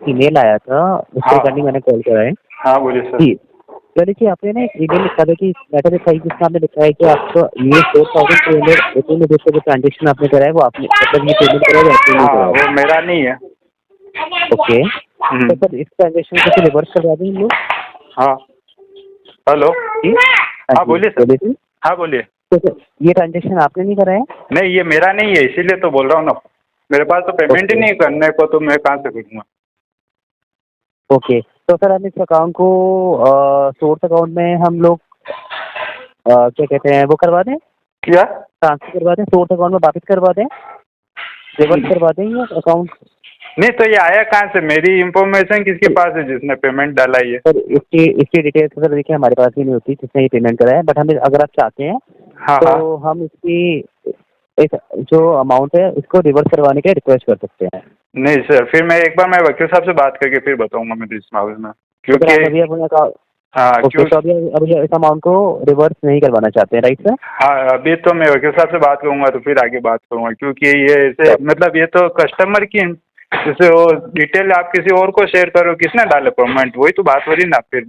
Email आया था, उसके हाँ रिगार्डिंग मैंने कॉल करा है। हाँ, बोलिए सर। जी, तो देखिए आपने ना एक ईमेल लिखा था कि मैटर लिखा है जिसमें आपने लिखा है कि आपको ये 4200 में जो ट्रांजेक्शन आपने करा है वो आपने मतलब ये पेमेंट करा है या आपने नहीं हाँ, करा है? वो मेरा नहीं है। ओके, तो हम्म, सर इस ट्रांजेक्शन को फिर रिवर्स करवा दें हम लोग? हाँ। हेलो। जी, हाँ हाँ जी, बोलिए सर। बोलिए सर। हाँ बोलिए। तो सर ये ट्रांजेक्शन आपने नहीं करा है? नहीं, ये मेरा नहीं है, इसीलिए तो बोल रहा हूँ ना। मेरे पास तो पेमेंट ही ओके, नहीं करने को, तो मैं कहाँ से करूँगा। ओके, तो सर हम इस अकाउंट को सोर्स अकाउंट में हम लोग क्या कहते हैं वो करवा दें, क्या? ट्रांसफर करवा दें, सोर्स अकाउंट में वापस करवा दें, रिवर्स करवा दें ये अकाउंट? नहीं, तो ये आया कहाँ से? मेरी इंफॉर्मेशन किसके पास है जिसने पेमेंट डाला है ये? सर इसकी इसकी डिटेल्स तो सर देखिए हमारे पास ही नहीं होती जिसने ये पेमेंट करा है, बट हमें अगर आप चाहते हैं हाँ हाँ। तो हम इसकी एक जो अमाउंट है इसको रिवर्स करवाने के रिक्वेस्ट कर सकते हैं। नहीं सर, फिर मैं एक बार मैं वकील साहब से बात करके फिर बताऊंगा मैं इस मामले में, तो सर क्योंकि आप अभी अपने अकाउंट, हाँ ओके, तो अभी अभी इस अमाउंट को रिवर्स नहीं करवाना चाहते हैं, राइट सर? हाँ, अभी तो मैं वकील साहब से बात करूंगा तो फिर आगे बात करूंगा, क्योंकि ये ऐसे मतलब ये तो कस्टमर की जैसे वो डिटेल आप किसी और को शेयर करो, किसने डाले पेमेंट, वही तो बात हो रही ना फिर।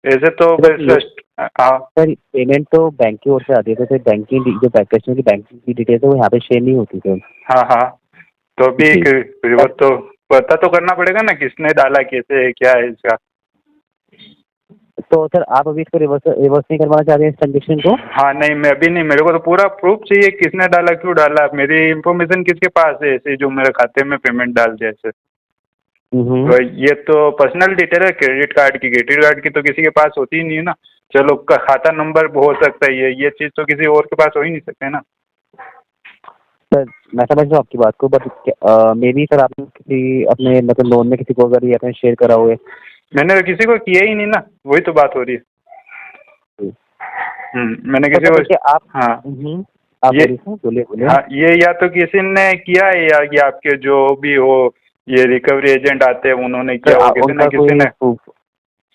ऐसे तो बस हाँ। सर पेमेंट तो बैंक की ओर से आती है, तो फिर बैंकिंग जो कस्टमर की बैंकिंग की डिटेल्स है वो यहाँ पे शेयर नहीं होती सर। हाँ हाँ, तो अभी जी, वो तो पता तो करना पड़ेगा ना किसने डाला, कैसे है, क्या है इसका। तो सर आप अभी इसको रिवर्स रिवर्स नहीं करवाना चाहते हैं इस ट्रांजेक्शन को? हाँ नहीं, मैं अभी नहीं, मेरे को तो पूरा प्रूफ चाहिए, किसने डाला, क्यों डाला, मेरी इंफॉर्मेशन किसके पास है ऐसे जो मेरे खाते में पेमेंट डाल दिया ऐसे। हम्म, तो ये तो पर्सनल डिटेल है क्रेडिट कार्ड की तो किसी के पास होती ही नहीं है ना। चलो खाता नंबर हो सकता है, ये चीज़ तो किसी और के पास हो ही नहीं सकते ना। सर मैं समझ रहा हूँ आपकी बात को, बट मे बी सर आपने किसी अपने मतलब लोन में किसी को अगर ये आपने शेयर करा हुआ है? मैंने तो किसी को किया ही नहीं ना, वही तो बात हो रही है। मैंने तो किसी सर को। देखिए आप, हाँ। आप ये बोलिए सर, बोलिए बोलिए। हाँ, ये या तो किसी ने किया है या ये आपके जो भी हो, ये रिकवरी एजेंट आते हैं उन्होंने किया सर हो, किसी ना उनका किसी कोई ने। proof,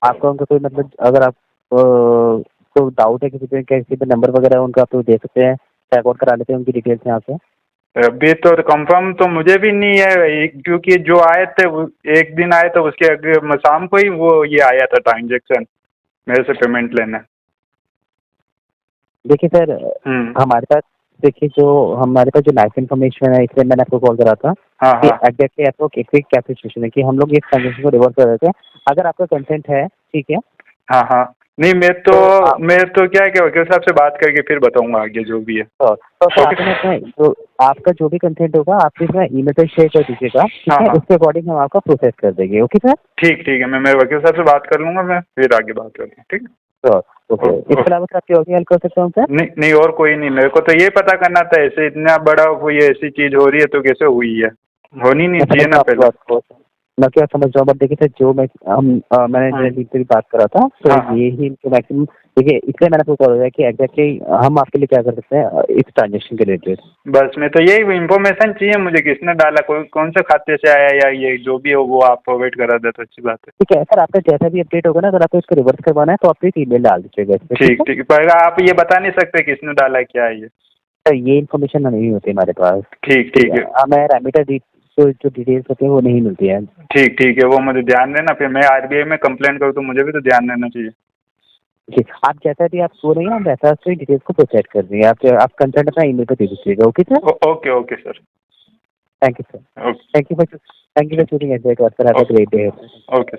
आपका उनका कोई मतलब अगर आप को डाउट है किसी पे नंबर वगैरह उनका आप तो दे सकते हैं, चेक आउट करा लेते हैं उनकी डिटेल्स यहाँ से। अभी तो कंफर्म तो मुझे भी नहीं है, क्योंकि जो आए थे एक दिन आए तो उसके अगले शाम को ही वो ये आया था ट्रांजेक्शन मेरे से पेमेंट लेने। देखिए सर हम्म। हमारे पास, देखिए जो हमारे पास जो लाइफ इन्फॉर्मेशन है इसलिए मैंने आपको कॉल करा था हाँ कि हाँ एग्जैक्टली आपको एक क्विक क्या सिचुएशन है कि हम लोग इस ट्रांजेक्शन को रिवर्स कर देते हैं अगर आपका कंसेंट है, ठीक है? हाँ हाँ। नहीं, तो आप, मैं तो क्या है कि वकील साहब से बात करके फिर बताऊंगा आगे जो भी है। तो सर ओके। आपने अपना जो आपका जो भी कंसेंट होगा आप इसमें ईमेल पे शेयर कर दीजिएगा, ठीक हाँ है? हाँ, उसके अकॉर्डिंग हम आपका प्रोसेस कर देंगे, ओके सर? ठीक ठीक है, मैं मेरे वकील साहब से बात कर लूंगा, मैं फिर आगे बात करता हूँ, ठीक है। तो ओके, इसके ओके। अलावा सर आपकी और क्या हेल्प कर सकता हूँ सर? नहीं नहीं, और कोई नहीं, मेरे को तो ये पता करना था, ऐसे इतना बड़ा कोई ऐसी चीज हो रही है तो कैसे हुई है, होनी नहीं मैं समझ चाहिए रहा ना हूँ आपकी पहले। बात को, मैं क्या समझ रहा हूँ, बट देखिए सर जो मैं मैंने हाँ जनरली से भी बात करा था तो हाँ हाँ। ये ही तो मैक्सिमम, देखिए इसलिए मैंने आपको कॉल किया कि एग्जैक्टली हम आपके लिए क्या कर सकते हैं इस ट्रांजेक्शन के रिलेटेड। बस मैं तो यही इंफॉर्मेशन चाहिए मुझे, किसने डाला, कोई कौन से खाते से आया, या ये जो भी हो वो आप प्रोवाइड करा दे तो अच्छी बात है। ठीक है सर, आपका जैसा भी अपडेट होगा ना, अगर आपको इसको रिवर्स करवाना है तो आप एक ईमेल डाल दीजिएगा इस पे, ठीक ठीक है? ठीक, पर आप ये बता नहीं सकते किसने डाला क्या है ये? सर ये इन्फॉर्मेशन नहीं होती हमारे पास, ठीक ठीक ठीक है? है। हमें रेमिटर जो डिटेल्स होती हैं वो नहीं मिलती हैं। ठीक ठीक है, वो मुझे ध्यान देना, फिर मैं आरबीआई में कंप्लेंट करूँ तो मुझे भी तो ध्यान देना चाहिए। जी, आप जैसा भी आप बोल रही हैं हम वैसा से डिटेल्स को प्रोसेस कर देंगे, आप कंसर्न अपना ईमेल पे दे दीजिएगा, okay sir? Okay okay sir. Thank you sir, okay thank you for choosing S, sir have a okay great day. Okay.